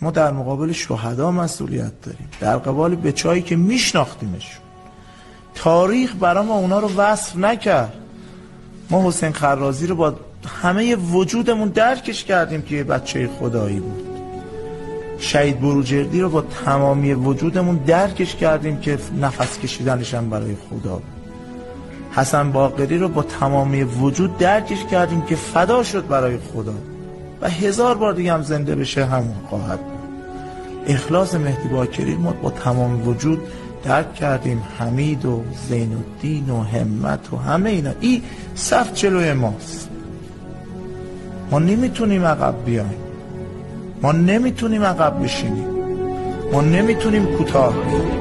ما در مقابل شهدا مسئولیت داریم، در قبال بچه‌هایی که میشناختیمشون. تاریخ برای ما اونا رو وصف نکرد. ما حسین خرازی رو با همه وجودمون درکش کردیم که یه بچه خدایی بود. شهید بروجردی رو با تمامی وجودمون درکش کردیم که نفس کشیدنش هم برای خدا بود. حسن باقری رو با تمامی وجود درکش کردیم که فدا شد برای خدا و 1000 بار دیگه هم زنده بشه همون خواهد بود. اخلاص مهدی باکری ما با تمام وجود درک کردیم. حمید و زین الدین و همت و همه اینا، این صف جلوی ماست. ما نمیتونیم عقب بیایم، ما نمیتونیم عقب بشینیم، ما نمیتونیم کوتاه بیایم.